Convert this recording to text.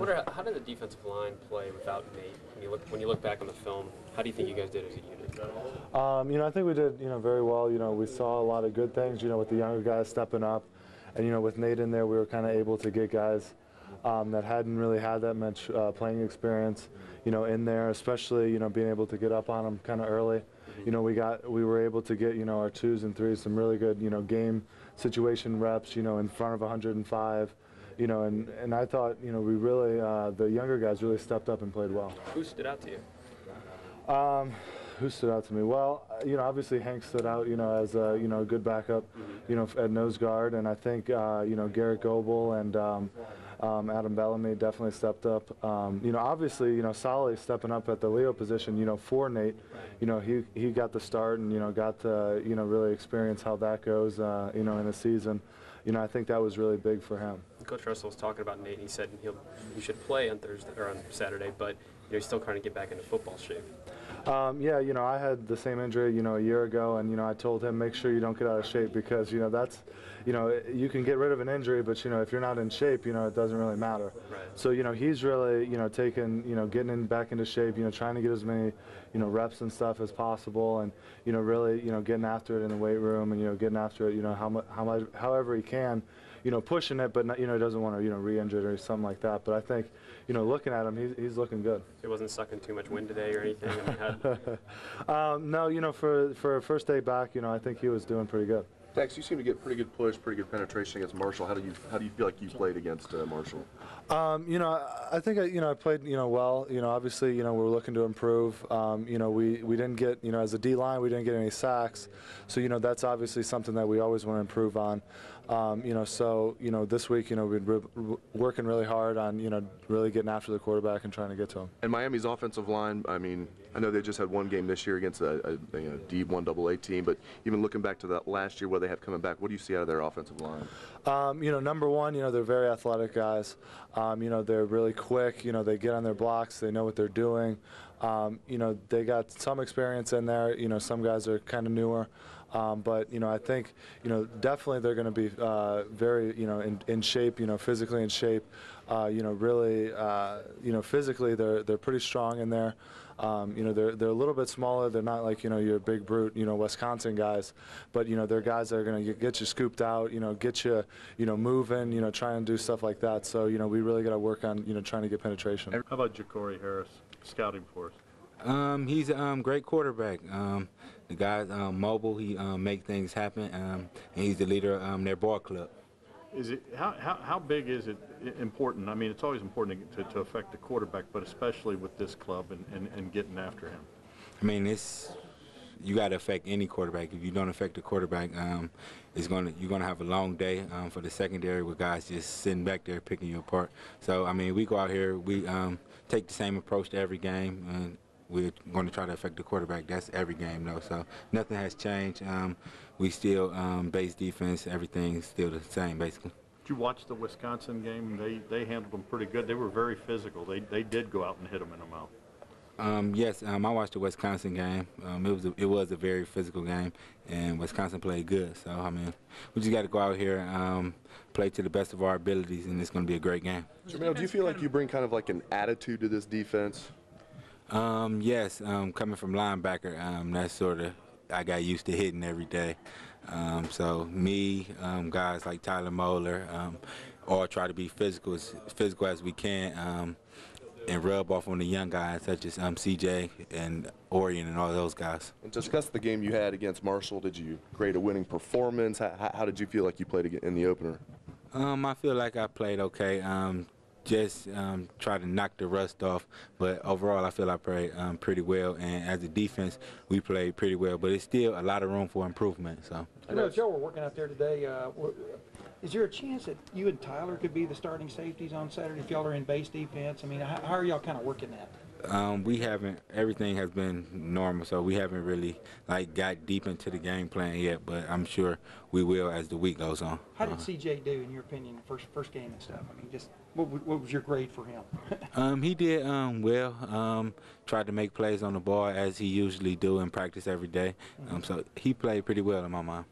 How did the defensive line play without Nate? When you look back on the film, how do you think you guys did as a unit? I think we did, very well. We saw a lot of good things, with the younger guys stepping up, and with Nate in there, we were kind of able to get guys that hadn't really had that much playing experience, in there, especially, being able to get up on them kind of early. We were able to get, our 2s and 3s, some really good, game situation reps, in front of 105. And I thought, we really, the younger guys really stepped up and played well. Who stood out to you? Who stood out to me? Well, obviously Hank stood out, as a, good backup, at nose guard. And I think, Garrett Goebel and Adam Bellamy definitely stepped up. Obviously, Solly stepping up at the Leo position, for Nate. He got the start and, got to, really experience how that goes, in a season. I think that was really big for him. Coach Russell was talking about Nate, and he said he should play on Thursday or on Saturday, but he's still trying to get back into football shape. Yeah, I had the same injury, a year ago, and I told him make sure you don't get out of shape because that's, you can get rid of an injury, but if you're not in shape, it doesn't really matter. Right. So he's really taking getting back into shape, trying to get as many reps and stuff as possible, and really getting after it in the weight room, and getting after it however he can. Pushing it, but not, he doesn't want to, re-injure it or something like that. But I think, looking at him, he's looking good. He wasn't sucking too much wind today or anything? No, for a first day back, I think he was doing pretty good. Dex, you seem to get pretty good push, pretty good penetration against Marshall. How do you feel like you played against Marshall? I think I played well. Obviously we're looking to improve. We didn't get as a D line we didn't get any sacks, so that's obviously something that we always want to improve on. So this week we've been working really hard on really getting after the quarterback and trying to get to him. And Miami's offensive line, I mean, I know they just had one game this year against a D1 AA team, but even looking back to that last year where they have coming back, what do you see out of their offensive line? Number one, they're very athletic guys. They're really quick. They get on their blocks. They know what they're doing. They got some experience in there. Some guys are kind of newer. But I think definitely they're going to be very in shape, physically in shape. Really physically they're pretty strong in there. They're a little bit smaller. They're not like your big brute Wisconsin guys, but they're guys that are going to get you scooped out, get you moving, try and do stuff like that. So we really got to work on trying to get penetration. How about Ja'Cory Harris scouting for us? He's a great quarterback. The guy's mobile. He make things happen, and he's the leader of their ball club. Is it how big is it important? I mean, it's always important to affect the quarterback, but especially with this club and getting after him. I mean, you got to affect any quarterback. If you don't affect the quarterback, you're gonna have a long day for the secondary with guys just sitting back there picking you apart. So I mean, we go out here, we take the same approach to every game, and we're going to try to affect the quarterback. That's every game, though. So nothing has changed. We still base defense. Everything's still the same, basically. Did you watch the Wisconsin game? They handled them pretty good. They were very physical. They did go out and hit them in the mouth. Yes, I watched the Wisconsin game. It was a very physical game, and Wisconsin played good. So I mean, we just got to go out here, play to the best of our abilities, and it's going to be a great game. Jermale, do you feel like you bring kind of like an attitude to this defense? Yes, coming from linebacker, that's sort of, I got used to hitting every day. So me, guys like Tyler Moeller, all try to be physical as we can, and rub off on the young guys such as CJ and Orion and all those guys. And discuss the game you had against Marshall. Did you grade a winning performance? How did you feel like you played in the opener? I feel like I played okay. Just try to knock the rust off, but overall I feel I played pretty well, and as a defense we played pretty well, but it's still a lot of room for improvement. So I know if y'all were working out there today, is there a chance that you and Tyler could be the starting safeties on Saturday if y'all are in base defense? I mean, how are y'all kind of working that? We haven't, everything has been normal, so we haven't really got deep into the game plan yet, but I'm sure we will as the week goes on. How did CJ do, in your opinion, the first game and stuff? I mean, just what was your grade for him? He did well, tried to make plays on the ball as he usually do in practice every day, so he played pretty well in my mind.